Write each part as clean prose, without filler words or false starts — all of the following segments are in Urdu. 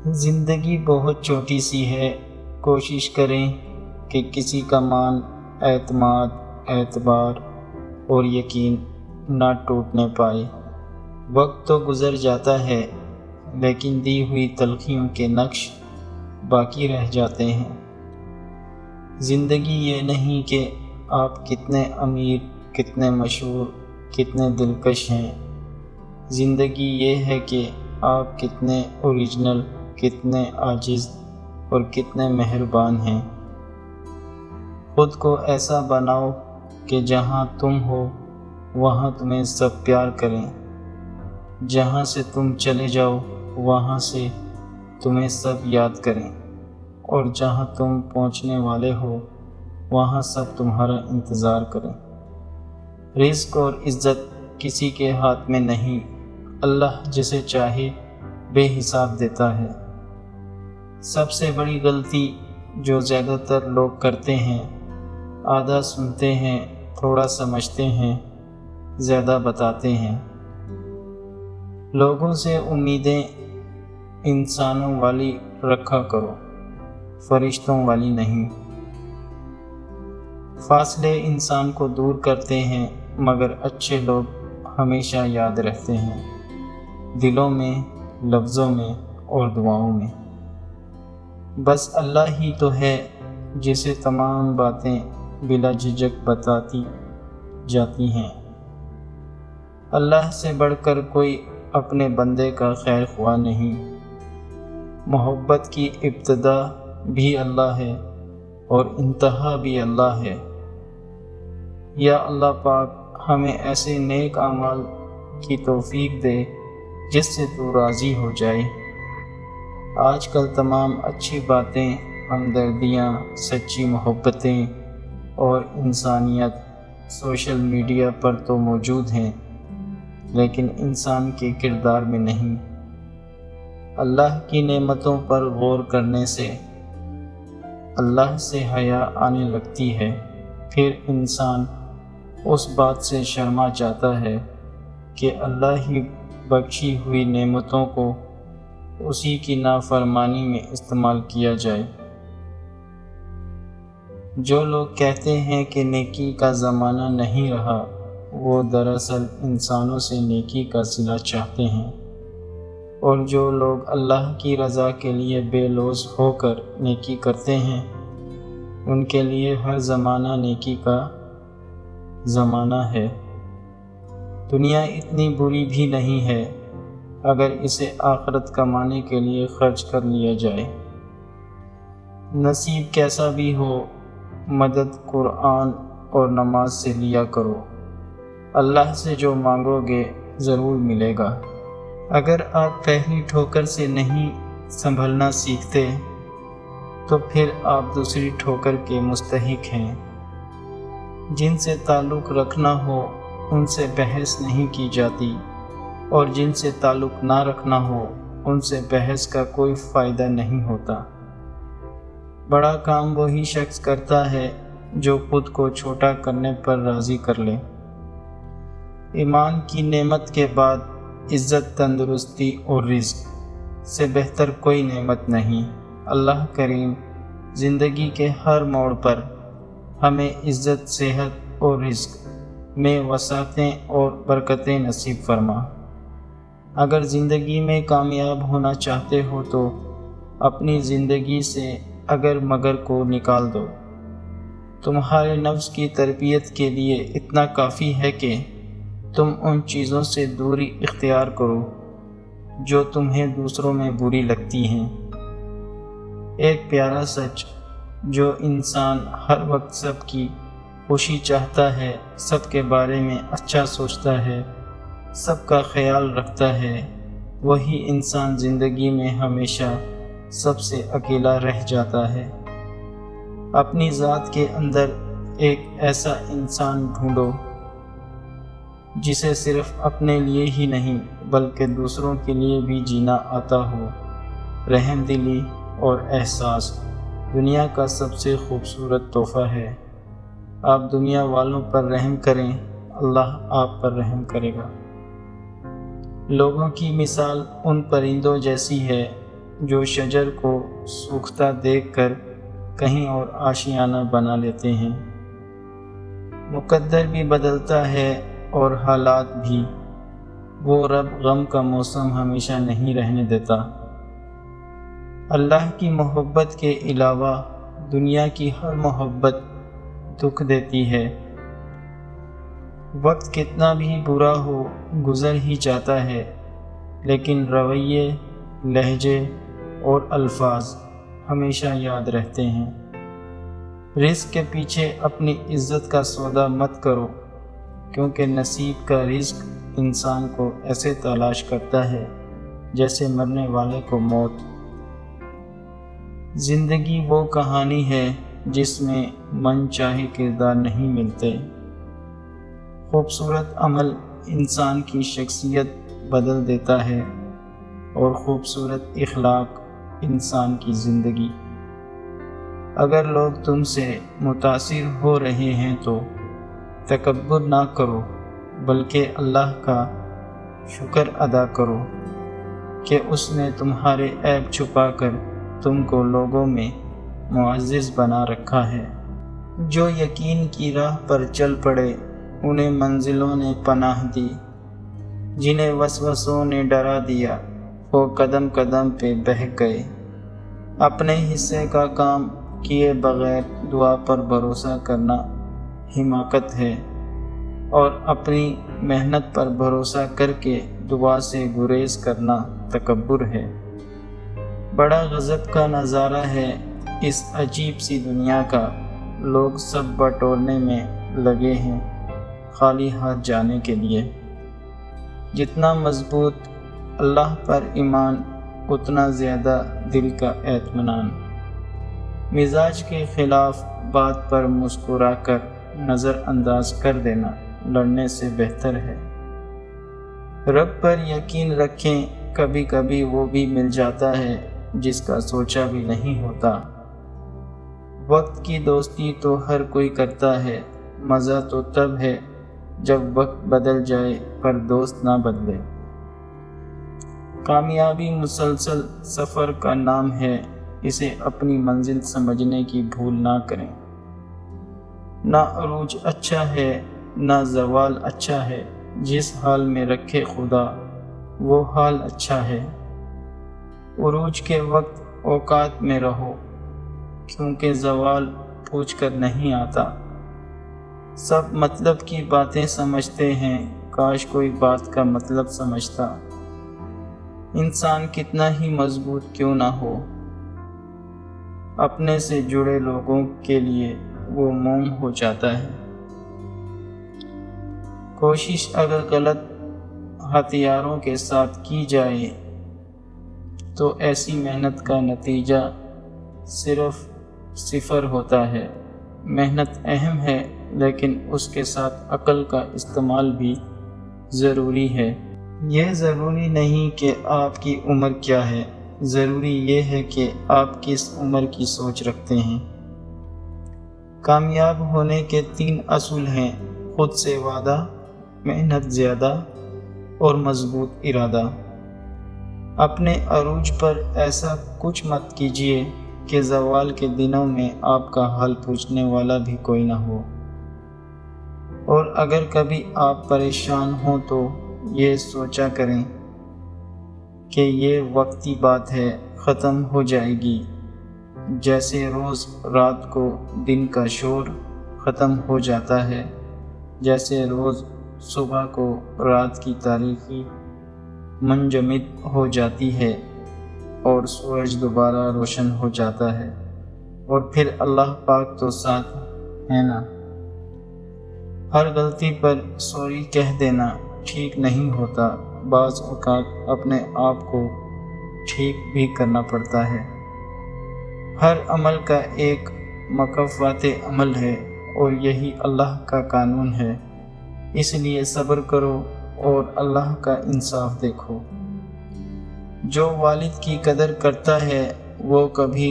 زندگی بہت چھوٹی سی ہے، کوشش کریں کہ کسی کا مان، اعتماد، اعتبار اور یقین نہ ٹوٹنے پائے۔ وقت تو گزر جاتا ہے لیکن دی ہوئی تلخیوں کے نقش باقی رہ جاتے ہیں۔ زندگی یہ نہیں کہ آپ کتنے امیر، کتنے مشہور، کتنے دلکش ہیں۔ زندگی یہ ہے کہ آپ کتنے اوریجنل، کتنے عاجز اور کتنے مہربان ہیں۔ خود کو ایسا بناؤ کہ جہاں تم ہو وہاں تمہیں سب پیار کریں، جہاں سے تم چلے جاؤ وہاں سے تمہیں سب یاد کریں، اور جہاں تم پہنچنے والے ہو وہاں سب تمہارا انتظار کریں۔ رزق اور عزت کسی کے ہاتھ میں نہیں، اللہ جسے چاہے بے حساب دیتا ہے۔ سب سے بڑی غلطی جو زیادہ تر لوگ کرتے ہیں، آدھا سنتے ہیں، تھوڑا سمجھتے ہیں، زیادہ بتاتے ہیں۔ لوگوں سے امیدیں انسانوں والی رکھا کرو، فرشتوں والی نہیں۔ فاصلے انسان کو دور کرتے ہیں مگر اچھے لوگ ہمیشہ یاد رہتے ہیں، دلوں میں، لفظوں میں اور دعاؤں میں۔ بس اللہ ہی تو ہے جسے تمام باتیں بلا جھجک بتاتی جاتی ہیں۔ اللہ سے بڑھ کر کوئی اپنے بندے کا خیر خواہ نہیں۔ محبت کی ابتدا بھی اللہ ہے اور انتہا بھی اللہ ہے۔ یا اللہ پاک ہمیں ایسے نیک اعمال کی توفیق دے جس سے تو راضی ہو جائے۔ آج کل تمام اچھی باتیں، ہمدردیاں، سچی محبتیں اور انسانیت سوشل میڈیا پر تو موجود ہیں لیکن انسان کے کردار میں نہیں۔ اللہ کی نعمتوں پر غور کرنے سے اللہ سے حیا آنے لگتی ہے، پھر انسان اس بات سے شرما جاتا ہے کہ اللہ ہی بخشی ہوئی نعمتوں کو اسی کی نافرمانی میں استعمال کیا جائے۔ جو لوگ کہتے ہیں کہ نیکی کا زمانہ نہیں رہا، وہ دراصل انسانوں سے نیکی کا صلہ چاہتے ہیں، اور جو لوگ اللہ کی رضا کے لیے بے لوث ہو کر نیکی کرتے ہیں، ان کے لیے ہر زمانہ نیکی کا زمانہ ہے۔ دنیا اتنی بری بھی نہیں ہے اگر اسے آخرت کمانے کے لیے خرچ کر لیا جائے۔ نصیب کیسا بھی ہو، مدد قرآن اور نماز سے لیا کرو۔ اللہ سے جو مانگو گے ضرور ملے گا۔ اگر آپ پہلی ٹھوکر سے نہیں سنبھلنا سیکھتے تو پھر آپ دوسری ٹھوکر کے مستحق ہیں۔ جن سے تعلق رکھنا ہو ان سے بحث نہیں کی جاتی، اور جن سے تعلق نہ رکھنا ہو ان سے بحث کا کوئی فائدہ نہیں ہوتا۔ بڑا کام وہی شخص کرتا ہے جو خود کو چھوٹا کرنے پر راضی کر لے۔ ایمان کی نعمت کے بعد عزت، تندرستی اور رزق سے بہتر کوئی نعمت نہیں۔ اللہ کریم زندگی کے ہر موڑ پر ہمیں عزت، صحت اور رزق میں وسعتیں اور برکتیں نصیب فرما۔ اگر زندگی میں کامیاب ہونا چاہتے ہو تو اپنی زندگی سے اگر مگر کو نکال دو۔ تمہارے نفس کی تربیت کے لیے اتنا کافی ہے کہ تم ان چیزوں سے دوری اختیار کرو جو تمہیں دوسروں میں بری لگتی ہیں۔ ایک پیارا سچ، جو انسان ہر وقت سب کی خوشی چاہتا ہے، سب کے بارے میں اچھا سوچتا ہے، سب کا خیال رکھتا ہے، وہی انسان زندگی میں ہمیشہ سب سے اکیلا رہ جاتا ہے۔ اپنی ذات کے اندر ایک ایسا انسان ڈھونڈو جسے صرف اپنے لیے ہی نہیں بلکہ دوسروں کے لیے بھی جینا آتا ہو۔ رحم دلی اور احساس دنیا کا سب سے خوبصورت تحفہ ہے۔ آپ دنیا والوں پر رحم کریں، اللہ آپ پر رحم کرے گا۔ لوگوں کی مثال ان پرندوں جیسی ہے جو شجر کو سوکھتا دیکھ کر کہیں اور آشیانہ بنا لیتے ہیں۔ مقدر بھی بدلتا ہے اور حالات بھی۔ وہ رب غم کا موسم ہمیشہ نہیں رہنے دیتا۔ اللہ کی محبت کے علاوہ دنیا کی ہر محبت دکھ دیتی ہے۔ وقت کتنا بھی برا ہو گزر ہی جاتا ہے، لیکن رویے، لہجے اور الفاظ ہمیشہ یاد رہتے ہیں۔ رزق کے پیچھے اپنی عزت کا سودا مت کرو، کیونکہ نصیب کا رزق انسان کو ایسے تلاش کرتا ہے جیسے مرنے والے کو موت۔ زندگی وہ کہانی ہے جس میں من چاہے کردار نہیں ملتے۔ خوبصورت عمل انسان کی شخصیت بدل دیتا ہے اور خوبصورت اخلاق انسان کی زندگی۔ اگر لوگ تم سے متاثر ہو رہے ہیں تو تکبر نہ کرو، بلکہ اللہ کا شکر ادا کرو کہ اس نے تمہارے عیب چھپا کر تم کو لوگوں میں معزز بنا رکھا ہے۔ جو یقین کی راہ پر چل پڑے انہیں منزلوں نے پناہ دی، جنہیں وسوسوں نے ڈرا دیا وہ قدم قدم پہ بہک گئے۔ اپنے حصے کا کام کیے بغیر دعا پر بھروسہ کرنا حماقت ہے، اور اپنی محنت پر بھروسہ کر کے دعا سے گریز کرنا تکبر ہے۔ بڑا غضب کا نظارہ ہے اس عجیب سی دنیا کا، لوگ سب بٹورنے میں لگے ہیں خالی ہاتھ جانے کے لیے۔ جتنا مضبوط اللہ پر ایمان، اتنا زیادہ دل کا اطمینان۔ مزاج کے خلاف بات پر مسکرا کر نظر انداز کر دینا لڑنے سے بہتر ہے۔ رب پر یقین رکھیں، کبھی کبھی وہ بھی مل جاتا ہے جس کا سوچا بھی نہیں ہوتا۔ وقت کی دوستی تو ہر کوئی کرتا ہے، مزہ تو تب ہے جب وقت بدل جائے پر دوست نہ بدلے۔ کامیابی مسلسل سفر کا نام ہے، اسے اپنی منزل سمجھنے کی بھول نہ کریں۔ نہ عروج اچھا ہے نہ زوال اچھا ہے، جس حال میں رکھے خدا وہ حال اچھا ہے۔ عروج کے وقت اوقات میں رہو، کیونکہ زوال پوچھ کر نہیں آتا۔ سب مطلب کی باتیں سمجھتے ہیں، کاش کوئی بات کا مطلب سمجھتا۔ انسان کتنا ہی مضبوط کیوں نہ ہو، اپنے سے جڑے لوگوں کے لیے وہ موم ہو جاتا ہے۔ کوشش اگر غلط ہتھیاروں کے ساتھ کی جائے تو ایسی محنت کا نتیجہ صرف صفر ہوتا ہے۔ محنت اہم ہے، لیکن اس کے ساتھ عقل کا استعمال بھی ضروری ہے۔ یہ ضروری نہیں کہ آپ کی عمر کیا ہے، ضروری یہ ہے کہ آپ کس عمر کی سوچ رکھتے ہیں۔ کامیاب ہونے کے 3 اصول ہیں: خود سے وعدہ، محنت زیادہ اور مضبوط ارادہ۔ اپنے عروج پر ایسا کچھ مت کیجیے کہ زوال کے دنوں میں آپ کا حال پوچھنے والا بھی کوئی نہ ہو۔ اور اگر کبھی آپ پریشان ہوں تو یہ سوچا کریں کہ یہ وقتی بات ہے، ختم ہو جائے گی۔ جیسے روز رات کو دن کا شور ختم ہو جاتا ہے، جیسے روز صبح کو رات کی تاریکی منجمد ہو جاتی ہے اور سورج دوبارہ روشن ہو جاتا ہے، اور پھر اللہ پاک تو ساتھ ہے نا۔ ہر غلطی پر سوری کہہ دینا ٹھیک نہیں ہوتا، بعض اوقات اپنے آپ کو ٹھیک بھی کرنا پڑتا ہے۔ ہر عمل کا ایک مکافات عمل ہے، اور یہی اللہ کا قانون ہے، اس لیے صبر کرو اور اللہ کا انصاف دیکھو۔ جو والد کی قدر کرتا ہے وہ کبھی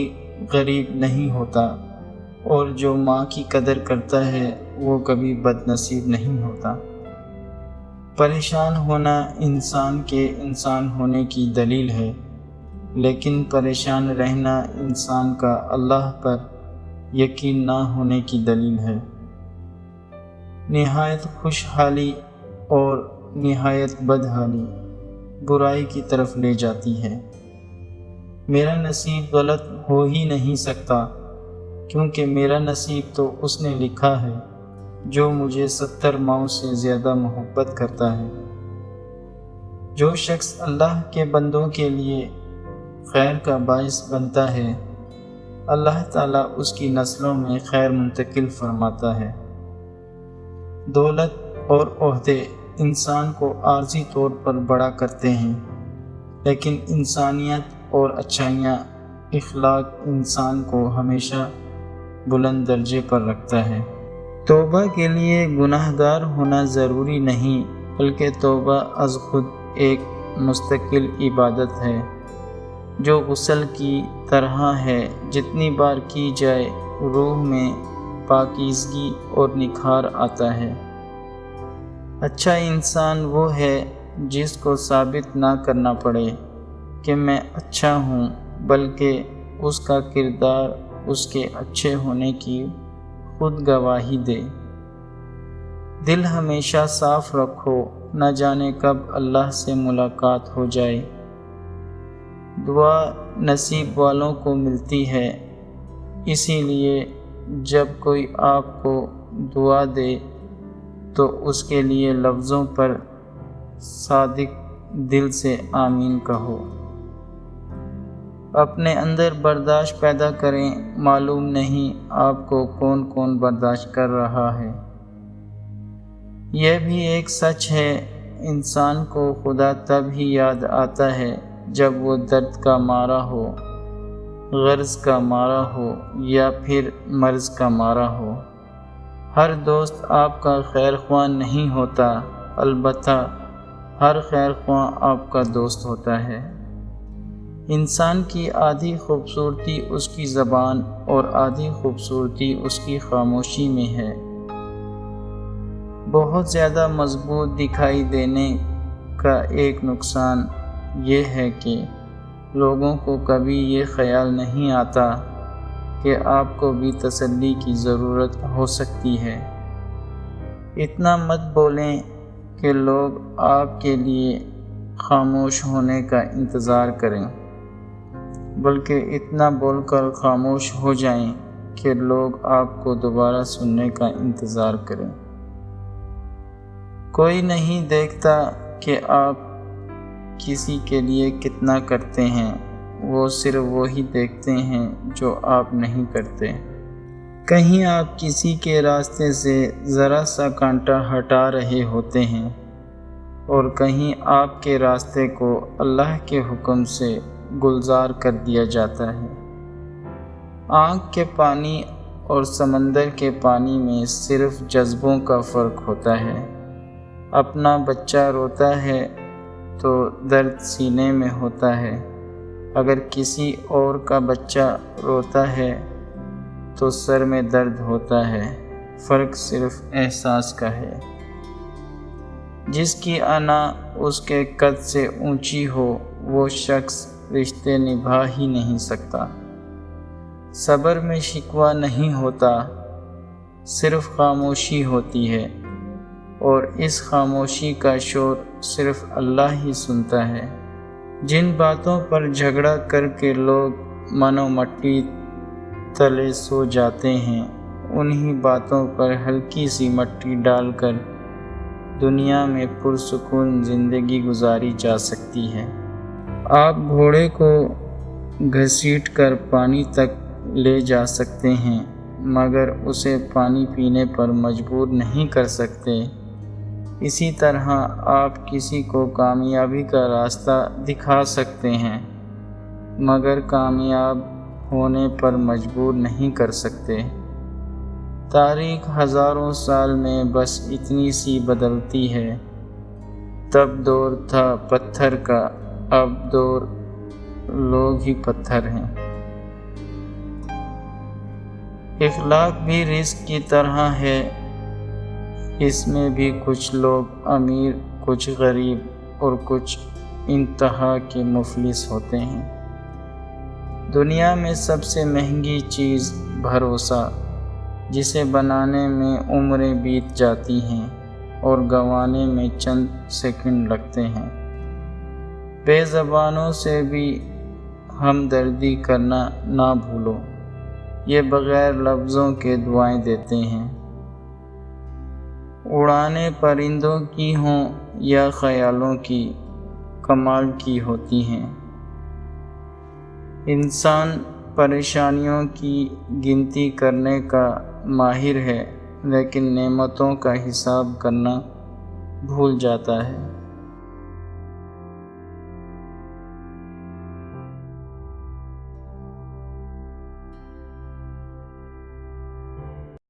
غریب نہیں ہوتا، اور جو ماں کی قدر کرتا ہے وہ کبھی بد نصیب نہیں ہوتا۔ پریشان ہونا انسان کے انسان ہونے کی دلیل ہے، لیکن پریشان رہنا انسان کا اللہ پر یقین نہ ہونے کی دلیل ہے۔ نہایت خوشحالی اور نہایت بدحالی برائی کی طرف لے جاتی ہے۔ میرا نصیب غلط ہو ہی نہیں سکتا، کیونکہ میرا نصیب تو اس نے لکھا ہے جو مجھے 70 ماؤں سے زیادہ محبت کرتا ہے۔ جو شخص اللہ کے بندوں کے لیے خیر کا باعث بنتا ہے، اللہ تعالیٰ اس کی نسلوں میں خیر منتقل فرماتا ہے۔ دولت اور عہدے انسان کو عارضی طور پر بڑا کرتے ہیں، لیکن انسانیت اور اچھائیاں، اخلاق انسان کو ہمیشہ بلند درجے پر رکھتا ہے۔ توبہ کے لیے گناہ گار ہونا ضروری نہیں، بلکہ توبہ از خود ایک مستقل عبادت ہے جو غسل کی طرح ہے۔ جتنی بار کی جائے روح میں پاکیزگی اور نکھار آتا ہے۔ اچھا انسان وہ ہے جس کو ثابت نہ کرنا پڑے کہ میں اچھا ہوں، بلکہ اس کا کردار اس کے اچھے ہونے کی خود گواہی دے۔ دل ہمیشہ صاف رکھو، نہ جانے کب اللہ سے ملاقات ہو جائے۔ دعا نصیب والوں کو ملتی ہے، اسی لیے جب کوئی آپ کو دعا دے تو اس کے لیے لفظوں پر صادق دل سے آمین کہو۔ اپنے اندر برداشت پیدا کریں، معلوم نہیں آپ کو کون کون برداشت کر رہا ہے۔ یہ بھی ایک سچ ہے، انسان کو خدا تب ہی یاد آتا ہے جب وہ درد کا مارا ہو، غرض کا مارا ہو یا پھر مرض کا مارا ہو۔ ہر دوست آپ کا خیر خواہ نہیں ہوتا، البتہ ہر خیر خواہ آپ کا دوست ہوتا ہے۔ انسان کی آدھی خوبصورتی اس کی زبان اور آدھی خوبصورتی اس کی خاموشی میں ہے۔ بہت زیادہ مضبوط دکھائی دینے کا ایک نقصان یہ ہے کہ لوگوں کو کبھی یہ خیال نہیں آتا کہ آپ کو بھی تسلی کی ضرورت ہو سکتی ہے۔ اتنا مت بولیں کہ لوگ آپ کے لیے خاموش ہونے کا انتظار کریں، بلکہ اتنا بول کر خاموش ہو جائیں کہ لوگ آپ کو دوبارہ سننے کا انتظار کریں۔ کوئی نہیں دیکھتا کہ آپ کسی کے لیے کتنا کرتے ہیں، وہ صرف وہی دیکھتے ہیں جو آپ نہیں کرتے۔ کہیں آپ کسی کے راستے سے ذرا سا کانٹا ہٹا رہے ہوتے ہیں اور کہیں آپ کے راستے کو اللہ کے حکم سے گلزار کر دیا جاتا ہے۔ آنکھ کے پانی اور سمندر کے پانی میں صرف جذبوں کا فرق ہوتا ہے۔ اپنا بچہ روتا ہے تو درد سینے میں ہوتا ہے، اگر کسی اور کا بچہ روتا ہے تو سر میں درد ہوتا ہے۔ فرق صرف احساس کا ہے۔ جس کی انا اس کے قد سے اونچی ہو وہ شخص رشتے نبھا ہی نہیں سکتا۔ صبر میں شکوہ نہیں ہوتا، صرف خاموشی ہوتی ہے، اور اس خاموشی کا شور صرف اللہ ہی سنتا ہے۔ جن باتوں پر جھگڑا کر کے لوگ منو مٹی تلے سو جاتے ہیں، انہی باتوں پر ہلکی سی مٹی ڈال کر دنیا میں پرسکون زندگی گزاری جا سکتی ہے۔ آپ گھوڑے کو گھسیٹ کر پانی تک لے جا سکتے ہیں، مگر اسے پانی پینے پر مجبور نہیں کر سکتے۔ اسی طرح آپ کسی کو کامیابی کا راستہ دکھا سکتے ہیں، مگر کامیاب ہونے پر مجبور نہیں کر سکتے۔ تاریخ ہزاروں سال میں بس اتنی سی بدلتی ہے۔ تب دور تھا پتھر کا، اب دور لوگ ہی پتھر ہیں۔ اخلاق بھی رزق کی طرح ہے، اس میں بھی کچھ لوگ امیر، کچھ غریب اور کچھ انتہا کے مفلس ہوتے ہیں۔ دنیا میں سب سے مہنگی چیز بھروسہ، جسے بنانے میں عمریں بیت جاتی ہیں اور گنوانے میں چند سیکنڈ لگتے ہیں۔ بے زبانوں سے بھی ہمدردی کرنا نہ بھولو، یہ بغیر لفظوں کے دعائیں دیتے ہیں۔ اڑانیں پرندوں کی ہوں یا خیالوں کی، کمال کی ہوتی ہیں۔ انسان پریشانیوں کی گنتی کرنے کا ماہر ہے، لیکن نعمتوں کا حساب کرنا بھول جاتا ہے۔